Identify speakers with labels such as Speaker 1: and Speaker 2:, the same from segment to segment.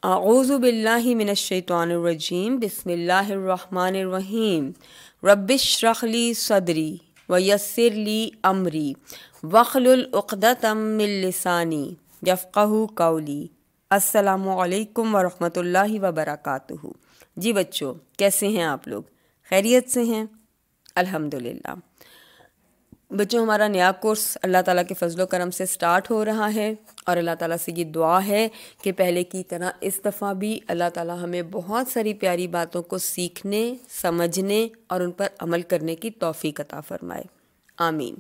Speaker 1: اعوذ باللہ من الشیطان الرجیم بسم اللہ الرحمن الرحیم رب اشرح لی صدری ویسر لی امری واحلل عقدۃ من لسانی یفقہوا قولی۔ السلام علیکم ورحمۃ اللہ وبرکاتہ۔ جی بچوں، کیسے ہیں آپ لوگ؟ خیریت سے ہیں؟ الحمدللہ۔ بچوں، ہمارا نیا کورس اللہ تعالیٰ کے فضل و کرم سے سٹارٹ ہو رہا ہے، اور اللہ تعالیٰ سے یہ دعا ہے کہ پہلے کی طرح اس دفعہ بھی اللہ تعالیٰ ہمیں بہت ساری پیاری باتوں کو سیکھنے، سمجھنے اور ان پر عمل کرنے کی توفیق عطا فرمائے، آمین۔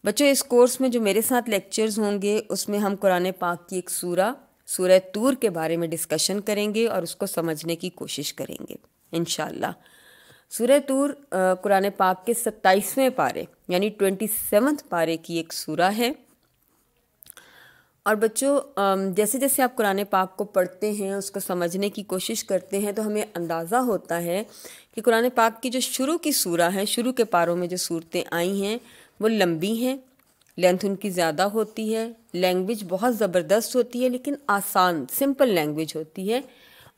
Speaker 1: بچوں، اس کورس میں جو میرے ساتھ لیکچرز ہوں گے اس میں ہم قرآن پاک کی ایک سورہ طور کے بارے میں ڈسکشن کریں گے اور اس کو سمجھنے کی کوشش کریں گے انشاءاللہ۔ سورہ طور قرآن پاک کے 27ویں پارے یعنی 27 پارے کی ایک سورہ ہے۔ اور بچوں، جیسے جیسے آپ قرآن پاک کو پڑھتے ہیں، اس کو سمجھنے کی کوشش کرتے ہیں، تو ہمیں اندازہ ہوتا ہے کہ قرآن پاک کی جو شروع کی سورہ ہے، شروع کے پاروں میں جو صورتیں آئی ہیں وہ لمبی ہیں، لینتھ ان کی زیادہ ہوتی ہے، لینگویج بہت زبردست ہوتی ہے، لیکن آسان سمپل لینگویج ہوتی ہے،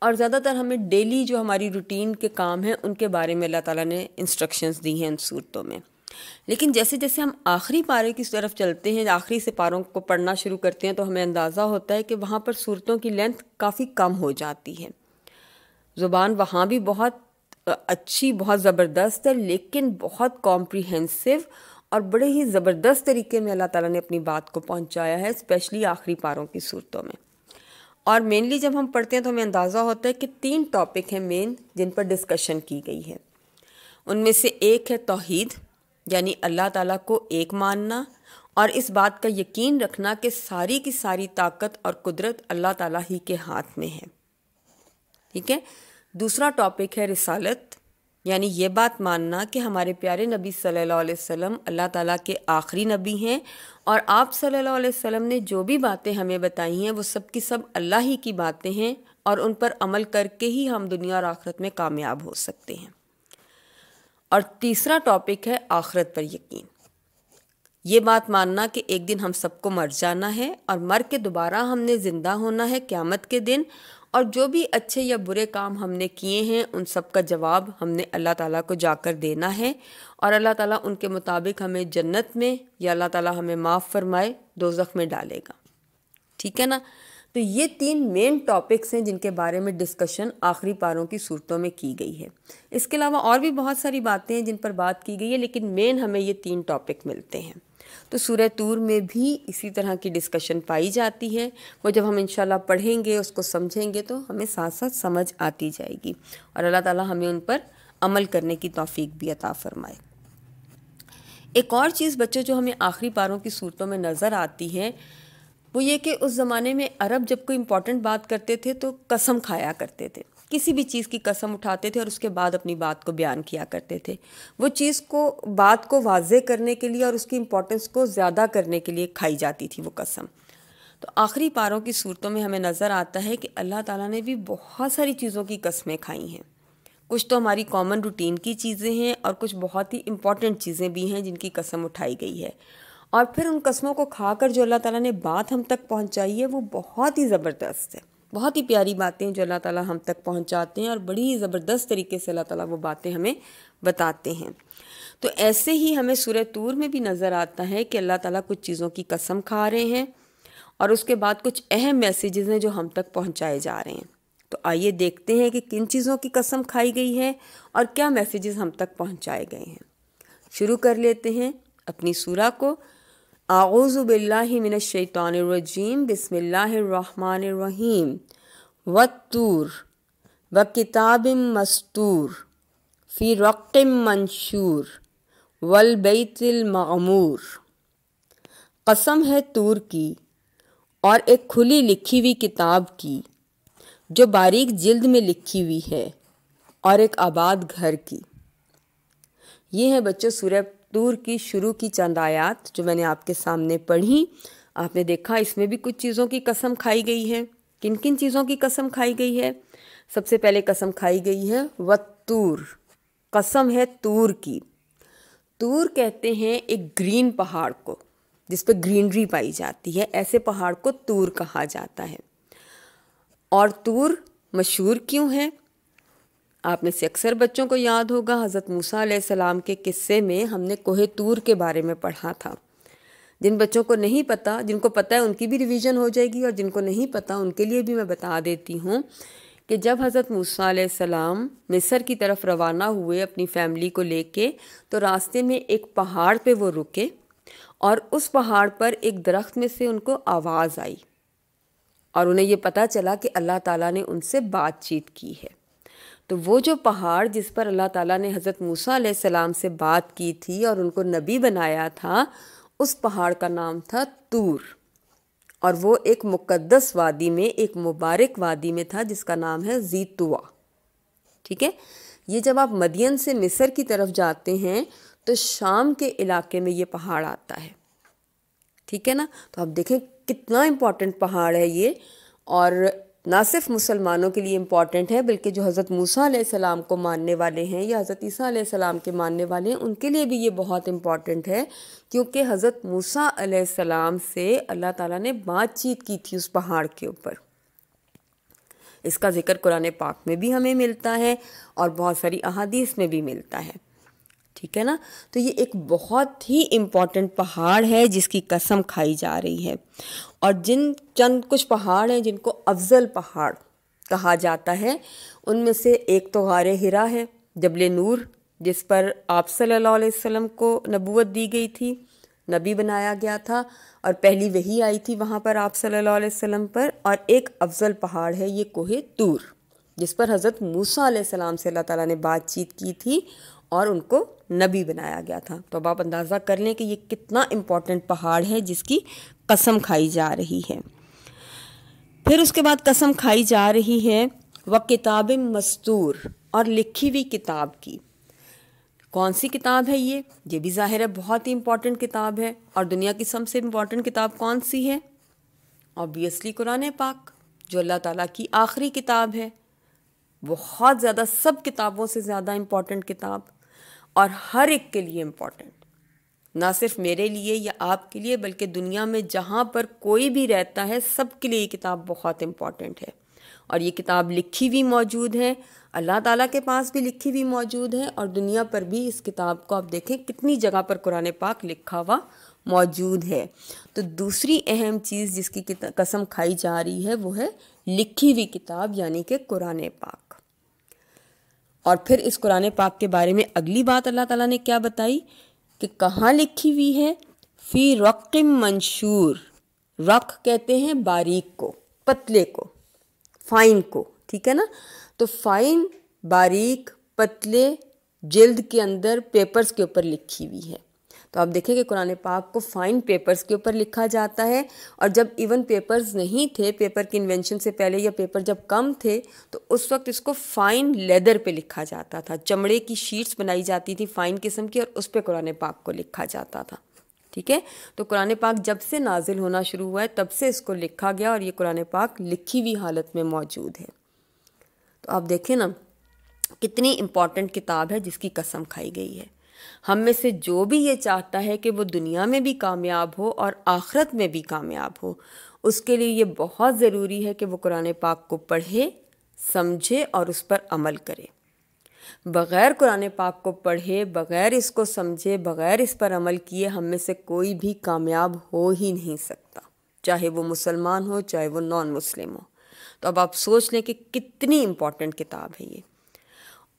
Speaker 1: اور زیادہ تر ہمیں ڈیلی جو ہماری روٹین کے کام ہیں ان کے بارے میں اللہ تعالیٰ نے انسٹرکشنز دی ہیں ان صورتوں میں۔ لیکن جیسے جیسے ہم آخری پارے کی طرف چلتے ہیں، آخری سے پاروں کو پڑھنا شروع کرتے ہیں، تو ہمیں اندازہ ہوتا ہے کہ وہاں پر صورتوں کی لینتھ کافی کم ہو جاتی ہے۔ زبان وہاں بھی بہت اچھی، بہت زبردست ہے، لیکن بہت کمپریہنسو اور بڑے ہی زبردست طریقے میں اللہ تعالیٰ نے اپنی بات کو پہنچایا ہے، اسپیشلی آخری پاروں کی صورتوں میں۔ اور مینلی جب ہم پڑھتے ہیں تو ہمیں اندازہ ہوتا ہے کہ 3 ٹاپک ہیں مین جن پر ڈسکشن کی گئی ہے۔ ان میں سے ایک ہے توحید، یعنی اللہ تعالیٰ کو ایک ماننا اور اس بات کا یقین رکھنا کہ ساری کی ساری طاقت اور قدرت اللہ تعالیٰ ہی کے ہاتھ میں ہے، ٹھیک ہے۔ دوسرا ٹاپک ہے رسالت، یعنی یہ بات ماننا کہ ہمارے پیارے نبی صلی اللہ علیہ وسلم اللہ تعالیٰ کے آخری نبی ہیں، اور آپ صلی اللہ علیہ وسلم نے جو بھی باتیں ہمیں بتائی ہیں وہ سب کی سب اللہ ہی کی باتیں ہیں، اور ان پر عمل کر کے ہی ہم دنیا اور آخرت میں کامیاب ہو سکتے ہیں۔ اور تیسرا ٹاپک ہے آخرت پر یقین، یہ بات ماننا کہ ایک دن ہم سب کو مر جانا ہے، اور مر کے دوبارہ ہم نے زندہ ہونا ہے قیامت کے دن، اور جو بھی اچھے یا برے کام ہم نے کیے ہیں ان سب کا جواب ہم نے اللہ تعالیٰ کو جا کر دینا ہے، اور اللہ تعالیٰ ان کے مطابق ہمیں جنت میں یا اللہ تعالیٰ ہمیں معاف فرمائے دوزخ میں ڈالے گا، ٹھیک ہے نا۔ تو یہ 3 مین ٹاپکس ہیں جن کے بارے میں ڈسکشن آخری پاروں کی صورتوں میں کی گئی ہے۔ اس کے علاوہ اور بھی بہت ساری باتیں ہیں جن پر بات کی گئی ہے، لیکن مین ہمیں یہ 3 ٹاپک ملتے ہیں۔ تو سورہ طور میں بھی اسی طرح کی ڈسکشن پائی جاتی ہے، وہ جب ہم انشاءاللہ پڑھیں گے، اس کو سمجھیں گے تو ہمیں ساتھ ساتھ سمجھ آتی جائے گی، اور اللہ تعالیٰ ہمیں ان پر عمل کرنے کی توفیق بھی عطا فرمائے۔ ایک اور چیز بچوں جو ہمیں آخری پاروں کی صورتوں میں نظر آتی ہے وہ یہ کہ اس زمانے میں عرب جب کوئی امپورٹنٹ بات کرتے تھے تو قسم کھایا کرتے تھے، کسی بھی چیز کی قسم اٹھاتے تھے اور اس کے بعد اپنی بات کو بیان کیا کرتے تھے۔ وہ چیز کو، بات کو واضح کرنے کے لیے اور اس کی امپورٹنس کو زیادہ کرنے کے لیے کھائی جاتی تھی وہ قسم۔ تو آخری پاروں کی صورتوں میں ہمیں نظر آتا ہے کہ اللہ تعالیٰ نے بھی بہت ساری چیزوں کی قسمیں کھائی ہیں، کچھ تو ہماری کامن روٹین کی چیزیں ہیں اور کچھ بہت ہی امپورٹنٹ چیزیں بھی ہیں جن کی قسم اٹھائی گئی ہے، اور پھر ان قسموں کو کھا کر جو اللہ تعالیٰ نے بات ہم تک پہنچائی ہے وہ بہت ہی زبردست ہے، بہت ہی پیاری باتیں جو اللہ تعالیٰ ہم تک پہنچاتے ہیں، اور بڑی ہی زبردست طریقے سے اللہ تعالیٰ وہ باتیں ہمیں بتاتے ہیں۔ تو ایسے ہی ہمیں سورہ طور میں بھی نظر آتا ہے کہ اللہ تعالیٰ کچھ چیزوں کی قسم کھا رہے ہیں، اور اس کے بعد کچھ اہم میسیجز ہیں جو ہم تک پہنچائے جا رہے ہیں۔ تو آئیے دیکھتے ہیں کہ کن چیزوں کی قسم کھائی گئی ہے اور کیا میسیجز ہم تک پہنچائے گئے ہیں۔ شروع کر لیتے ہیں اپنی سورہ کو۔ اعوذ باللہ من الشیطان الرجیم بسم اللہ الرحمن الرحیم والطور وکتاب مسطور فی رق منشور والبیت المعمور۔ قسم ہے طور کی اور ایک کھلی لکھی ہوئی کتاب کی جو باریک جلد میں لکھی ہوئی ہے، اور ایک آباد گھر کی۔ یہ ہے بچوں سورہ طور کی شروع کی چند آیات جو میں نے آپ کے سامنے پڑھی۔ آپ نے دیکھا اس میں بھی کچھ چیزوں کی قسم کھائی گئی ہے۔ کن کن چیزوں کی قسم کھائی گئی ہے؟ سب سے پہلے قسم کھائی گئی ہے والطور، قسم ہے طور کی۔ طور کہتے ہیں ایک گرین پہاڑ کو جس پہ گرینری پائی جاتی ہے، ایسے پہاڑ کو طور کہا جاتا ہے۔ اور طور مشہور کیوں ہے؟ آپ میں سے اکثر بچوں کو یاد ہوگا حضرت موسیٰ علیہ السلام کے قصے میں ہم نے کوہ طور کے بارے میں پڑھا تھا۔ جن بچوں کو نہیں پتہ، جن کو پتہ ہے ان کی بھی ریویژن ہو جائے گی، اور جن کو نہیں پتہ ان کے لیے بھی میں بتا دیتی ہوں کہ جب حضرت موسیٰ علیہ السلام مصر کی طرف روانہ ہوئے اپنی فیملی کو لے کے، تو راستے میں ایک پہاڑ پہ وہ رکے، اور اس پہاڑ پر ایک درخت میں سے ان کو آواز آئی، اور انہیں یہ پتہ چلا کہ اللہ تعالیٰ نے ان سے بات چیت کی ہے۔ تو وہ جو پہاڑ جس پر اللہ تعالیٰ نے حضرت موسیٰ علیہ السلام سے بات کی تھی اور ان کو نبی بنایا تھا، اس پہاڑ کا نام تھا طور، اور وہ ایک مقدس وادی میں، ایک مبارک وادی میں تھا جس کا نام ہے ذی طویٰ۔ ٹھیک ہے، یہ جب آپ مدین سے مصر کی طرف جاتے ہیں تو شام کے علاقے میں یہ پہاڑ آتا ہے۔ ٹھیک ہے نا، تو آپ دیکھیں کتنا امپورٹنٹ پہاڑ ہے یہ، اور نہ صرف مسلمانوں کے لیے امپورٹنٹ ہے بلکہ جو حضرت موسیٰ علیہ السلام کو ماننے والے ہیں یا حضرت عیسیٰ علیہ السلام کے ماننے والے ہیں، ان کے لیے بھی یہ بہت امپورٹنٹ ہے، کیونکہ حضرت موسیٰ علیہ السلام سے اللہ تعالیٰ نے بات چیت کی تھی اس پہاڑ کے اوپر۔ اس کا ذکر قرآن پاک میں بھی ہمیں ملتا ہے اور بہت ساری احادیث میں بھی ملتا ہے۔ ٹھیک ہے نا، تو یہ ایک بہت ہی امپورٹنٹ پہاڑ ہے جس کی قسم کھائی جا رہی ہے، اور چند کچھ پہاڑ ہیں جن کو افضل پہاڑ کہا جاتا ہے، ان میں سے ایک تو غار حرا ہے، جبل نور، جس پر آپ صلی اللہ علیہ وسلم کو نبوت دی گئی تھی، نبی بنایا گیا تھا، اور پہلی وحی آئی تھی وہاں پر آپ صلی اللہ علیہ وسلم پر۔ اور ایک افضل پہاڑ ہے یہ کوہ طور، جس پر حضرت موسیٰ علیہ السلام سے اللہ تعالیٰ نے بات چیت کی تھی اور ان کو نبی بنایا گیا تھا۔ تو اب آپ اندازہ کر لیں کہ یہ کتنا امپورٹنٹ پہاڑ ہے جس کی قسم کھائی جا رہی ہے۔ پھر اس کے بعد قسم کھائی جا رہی ہے وَکِتَابٍ مَسْطُورٍ، اور لکھی ہوئی کتاب کی۔ کون سی کتاب ہے یہ بھی ظاہر ہے بہت ہی امپورٹنٹ کتاب ہے، اور دنیا کی سب سے امپورٹنٹ کتاب کون سی ہے؟ آبویسلی قرآن پاک، جو اللہ تعالیٰ کی آخری کتاب ہے، بہت زیادہ، سب کتابوں سے زیادہ امپورٹنٹ کتاب، اور ہر ایک کے لیے امپورٹنٹ، نہ صرف میرے لیے یا آپ کے لیے بلکہ دنیا میں جہاں پر کوئی بھی رہتا ہے سب کے لیے یہ کتاب بہت امپورٹنٹ ہے۔ اور یہ کتاب لکھی ہوئی موجود ہے، اللہ تعالیٰ کے پاس بھی لکھی ہوئی موجود ہے، اور دنیا پر بھی اس کتاب کو آپ دیکھیں کتنی جگہ پر قرآن پاک لکھا ہوا موجود ہے۔ تو دوسری اہم چیز جس کی قسم کھائی جا رہی ہے وہ ہے لکھی ہوئی کتاب، یعنی کہ قرآن پاک۔ اور پھر اس قرآن پاک کے بارے میں اگلی بات اللہ تعالیٰ نے کیا بتائی کہ کہاں لکھی ہوئی ہے؟ فی رق منشور، رق کہتے ہیں باریک کو، پتلے کو، فائن کو، ٹھیک ہے نا، تو فائن، باریک، پتلے جلد کے اندر پیپرز کے اوپر لکھی ہوئی ہے۔ تو آپ دیکھیں کہ قرآن پاک کو فائن پیپرز کے اوپر لکھا جاتا ہے، اور جب ایون پیپرز نہیں تھے، پیپر کی انوینشن سے پہلے یا پیپر جب کم تھے، تو اس وقت اس کو فائن لیدر پہ لکھا جاتا تھا، چمڑے کی شیٹس بنائی جاتی تھی فائن قسم کی، اور اس پہ قرآن پاک کو لکھا جاتا تھا۔ ٹھیک ہے، تو قرآن پاک جب سے نازل ہونا شروع ہوا ہے تب سے اس کو لکھا گیا، اور یہ قرآن پاک لکھی ہوئی حالت میں موجود ہے۔ تو آپ دیکھیں نا کتنی امپورٹنٹ کتاب ہے جس کی قسم کھائی گئی ہے۔ ہم میں سے جو بھی یہ چاہتا ہے کہ وہ دنیا میں بھی کامیاب ہو اور آخرت میں بھی کامیاب ہو، اس کے لیے یہ بہت ضروری ہے کہ وہ قرآن پاک کو پڑھے، سمجھے اور اس پر عمل کرے۔ بغیر قرآن پاک کو پڑھے، بغیر اس کو سمجھے، بغیر اس پر عمل کیے ہم میں سے کوئی بھی کامیاب ہو ہی نہیں سکتا، چاہے وہ مسلمان ہو چاہے وہ نان مسلم ہو۔ تو اب آپ سوچ لیں کہ کتنی امپورٹنٹ کتاب ہے یہ،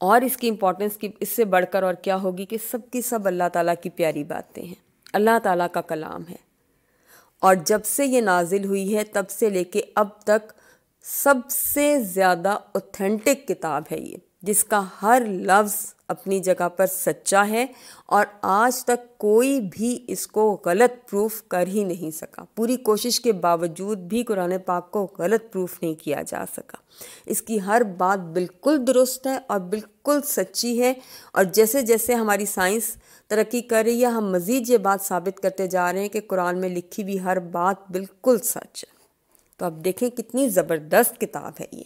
Speaker 1: اور اس کی امپورٹنس کی اس سے بڑھ کر اور کیا ہوگی کہ سب کی سب اللہ تعالیٰ کی پیاری باتیں ہیں، اللہ تعالیٰ کا کلام ہے، اور جب سے یہ نازل ہوئی ہے تب سے لے کے اب تک سب سے زیادہ اوتھینٹک کتاب ہے یہ، جس کا ہر لفظ اپنی جگہ پر سچا ہے، اور آج تک کوئی بھی اس کو غلط پروف کر ہی نہیں سکا، پوری کوشش کے باوجود بھی قرآن پاک کو غلط پروف نہیں کیا جا سکا۔ اس کی ہر بات بالکل درست ہے اور بالکل سچی ہے، اور جیسے جیسے ہماری سائنس ترقی کر رہی ہے ہم مزید یہ بات ثابت کرتے جا رہے ہیں کہ قرآن میں لکھی ہوئی ہر بات بالکل سچ ہے۔ تو اب دیکھیں کتنی زبردست کتاب ہے یہ۔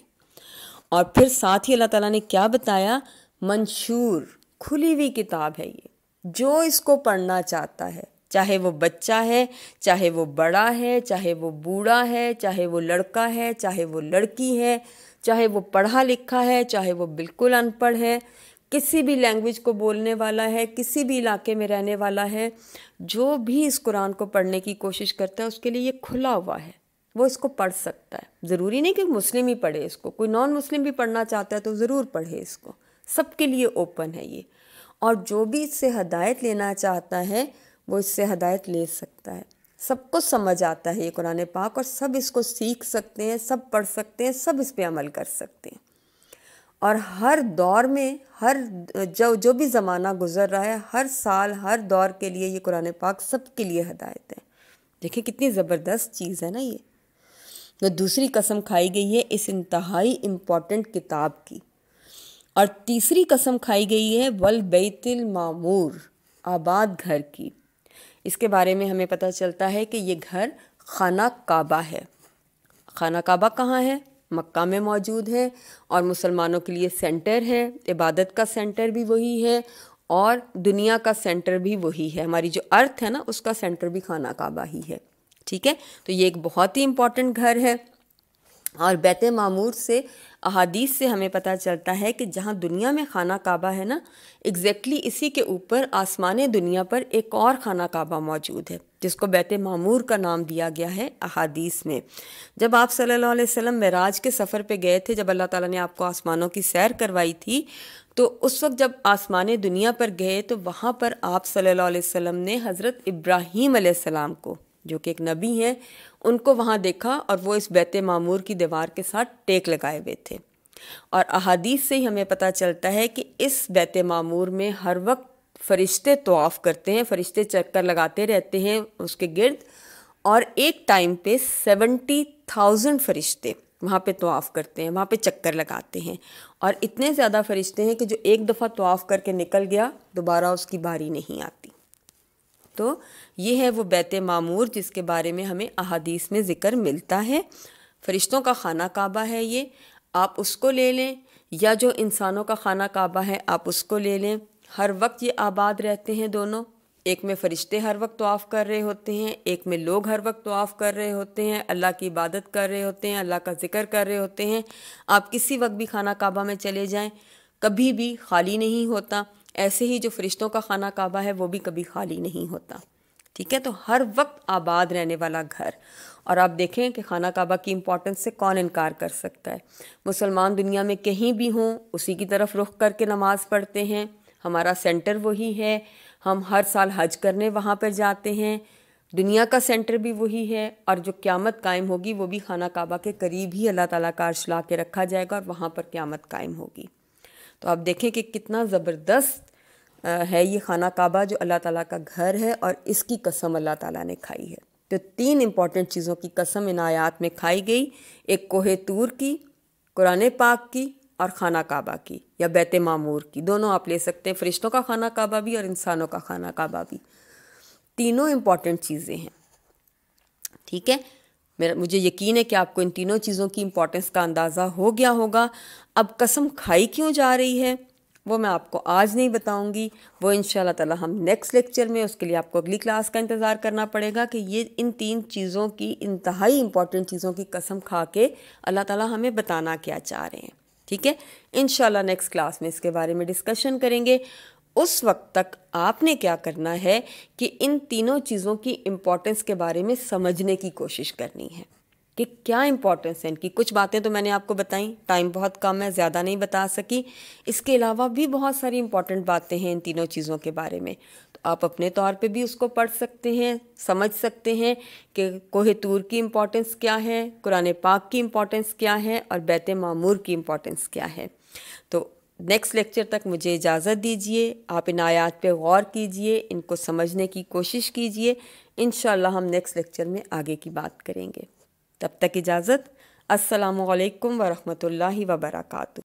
Speaker 1: اور پھر ساتھ ہی اللہ تعالیٰ نے کیا بتایا؟ منشور، کھلی ہوئی کتاب ہے یہ، جو اس کو پڑھنا چاہتا ہے چاہے وہ بچہ ہے، چاہے وہ بڑا ہے، چاہے وہ بوڑھا ہے، چاہے وہ لڑکا ہے، چاہے وہ لڑکی ہے، چاہے وہ پڑھا لکھا ہے، چاہے وہ بالکل ان پڑھ ہے، کسی بھی لینگویج کو بولنے والا ہے، کسی بھی علاقے میں رہنے والا ہے، جو بھی اس قرآن کو پڑھنے کی کوشش کرتا ہے اس کے لیے یہ کھلا ہوا ہے، وہ اس کو پڑھ سکتا ہے۔ ضروری نہیں کہ مسلم ہی پڑھے اس کو، کوئی نان مسلم بھی پڑھنا چاہتا ہے تو ضرور پڑھے اس کو، سب کے لیے اوپن ہے یہ، اور جو بھی اس سے ہدایت لینا چاہتا ہے وہ اس سے ہدایت لے سکتا ہے۔ سب کو سمجھ آتا ہے یہ قرآن پاک، اور سب اس کو سیکھ سکتے ہیں، سب پڑھ سکتے ہیں، سب اس پہ عمل کر سکتے ہیں، اور ہر دور میں جو بھی زمانہ گزر رہا ہے، ہر سال ہر دور کے لیے یہ قرآن پاک سب کے لیے ہدایت ہے۔ دیکھیں کتنی زبردست چیز ہے نا یہ۔ تو دوسری قسم کھائی گئی ہے اس انتہائی امپورٹنٹ کتاب کی، اور تیسری قسم کھائی گئی ہے والبیت المعمور، آباد گھر کی۔ اس کے بارے میں ہمیں پتہ چلتا ہے کہ یہ گھر خانہ کعبہ ہے۔ خانہ کعبہ کہاں ہے؟ مکہ میں موجود ہے، اور مسلمانوں کے لیے سینٹر ہے، عبادت کا سینٹر بھی وہی ہے، اور دنیا کا سینٹر بھی وہی ہے۔ ہماری جو ارتھ ہے نا اس کا سینٹر بھی خانہ کعبہ ہی ہے، ٹھیک ہے؟ تو یہ ایک بہت ہی امپورٹنٹ گھر ہے، اور بیت معمور سے احادیث سے ہمیں پتہ چلتا ہے کہ جہاں دنیا میں خانہ کعبہ ہے نا، ایگزیکٹلی اسی کے اوپر آسمان دنیا پر ایک اور خانہ کعبہ موجود ہے جس کو بیت معمور کا نام دیا گیا ہے احادیث میں۔ جب آپ صلی اللہ علیہ وسلم معراج کے سفر پہ گئے تھے، جب اللہ تعالیٰ نے آپ کو آسمانوں کی سیر کروائی تھی، تو اس وقت جب آسمان دنیا پر گئے تو وہاں پر آپ صلی اللہ علیہ وسلم نے حضرت ابراہیم علیہ السلام کو، جو کہ ایک نبی ہیں، ان کو وہاں دیکھا، اور وہ اس بیت معمور کی دیوار کے ساتھ ٹیک لگائے ہوئے تھے۔ اور احادیث سے ہی ہمیں پتہ چلتا ہے کہ اس بیت معمور میں ہر وقت فرشتے طواف کرتے ہیں، فرشتے چکر لگاتے رہتے ہیں اس کے گرد، اور ایک ٹائم پہ 70,000 فرشتے وہاں پہ طواف کرتے ہیں، وہاں پہ چکر لگاتے ہیں، اور اتنے زیادہ فرشتے ہیں کہ جو ایک دفعہ طواف کر کے نکل گیا دوبارہ اس کی باری نہیں آتی۔ تو یہ ہے وہ بیت معمور جس کے بارے میں ہمیں احادیث میں ذکر ملتا ہے۔ فرشتوں کا خانہ کعبہ ہے یہ، آپ اس کو لے لیں، یا جو انسانوں کا خانہ کعبہ ہے آپ اس کو لے لیں، ہر وقت یہ آباد رہتے ہیں دونوں۔ ایک میں فرشتے ہر وقت طواف کر رہے ہوتے ہیں، ایک میں لوگ ہر وقت طواف کر رہے ہوتے ہیں، اللہ کی عبادت کر رہے ہوتے ہیں، اللہ کا ذکر کر رہے ہوتے ہیں۔ آپ کسی وقت بھی خانہ کعبہ میں چلے جائیں، کبھی بھی خالی نہیں ہوتا۔ ایسے ہی جو فرشتوں کا خانہ کعبہ ہے وہ بھی کبھی خالی نہیں ہوتا، ٹھیک ہے؟ تو ہر وقت آباد رہنے والا گھر۔ اور آپ دیکھیں کہ خانہ کعبہ کی امپورٹنس سے کون انکار کر سکتا ہے؟ مسلمان دنیا میں کہیں بھی ہوں اسی کی طرف رخ کر کے نماز پڑھتے ہیں، ہمارا سینٹر وہی ہے، ہم ہر سال حج کرنے وہاں پر جاتے ہیں، دنیا کا سینٹر بھی وہی ہے، اور جو قیامت قائم ہوگی وہ بھی خانہ کعبہ کے قریب ہی اللہ تعالیٰ کا عرش لا کے رکھا جائے گا، اور وہاں پر قیامت قائم ہوگی۔ تو آپ دیکھیں کہ کتنا زبردست ہے یہ خانہ کعبہ جو اللہ تعالیٰ کا گھر ہے، اور اس کی قسم اللہ تعالیٰ نے کھائی ہے۔ تو 3 امپورٹنٹ چیزوں کی قسم ان آیات میں کھائی گئی، ایک کوہ طور کی، قرآن پاک کی، اور خانہ کعبہ کی یا بیت معمور کی، دونوں آپ لے سکتے ہیں، فرشتوں کا خانہ کعبہ بھی اور انسانوں کا خانہ کعبہ بھی، تینوں امپورٹنٹ چیزیں ہیں، ٹھیک ہے؟ مجھے یقین ہے کہ آپ کو ان تینوں چیزوں کی امپورٹنس کا اندازہ ہو گیا ہوگا۔ اب قسم کھائی کیوں جا رہی ہے وہ میں آپ کو آج نہیں بتاؤں گی، وہ انشاءاللہ تعالی ہم نیکسٹ لیکچر میں، اس کے لیے آپ کو اگلی کلاس کا انتظار کرنا پڑے گا کہ یہ ان 3 چیزوں کی، انتہائی امپورٹنٹ چیزوں کی قسم کھا کے اللہ تعالی ہمیں بتانا کیا چاہ رہے ہیں، ٹھیک ہے؟ انشاءاللہ نیکسٹ کلاس میں اس کے بارے میں ڈسکشن کریں گے۔ اس وقت تک آپ نے کیا کرنا ہے کہ ان تینوں چیزوں کی امپورٹنس کے بارے میں سمجھنے کی کوشش کرنی ہے کہ کیا امپورٹنس ہے ان کی۔ کچھ باتیں تو میں نے آپ کو بتائیں، ٹائم بہت کم ہے، زیادہ نہیں بتا سکی، اس کے علاوہ بھی بہت ساری امپورٹنٹ باتیں ہیں ان تینوں چیزوں کے بارے میں، تو آپ اپنے طور پہ بھی اس کو پڑھ سکتے ہیں، سمجھ سکتے ہیں کہ کوہ طور کی امپورٹنس کیا ہے، قرآن پاک کی امپورٹنس کیا ہے، اور بیت معمور کی امپورٹنس کیا ہے۔ تو نیکسٹ لیکچر تک مجھے اجازت دیجیے، آپ ان آیات پہ غور کیجئے، ان کو سمجھنے کی کوشش کیجئے، انشاءاللہ ہم نیکسٹ لیکچر میں آگے کی بات کریں گے۔ تب تک اجازت، السلام علیکم ورحمۃ اللہ وبرکاتہ۔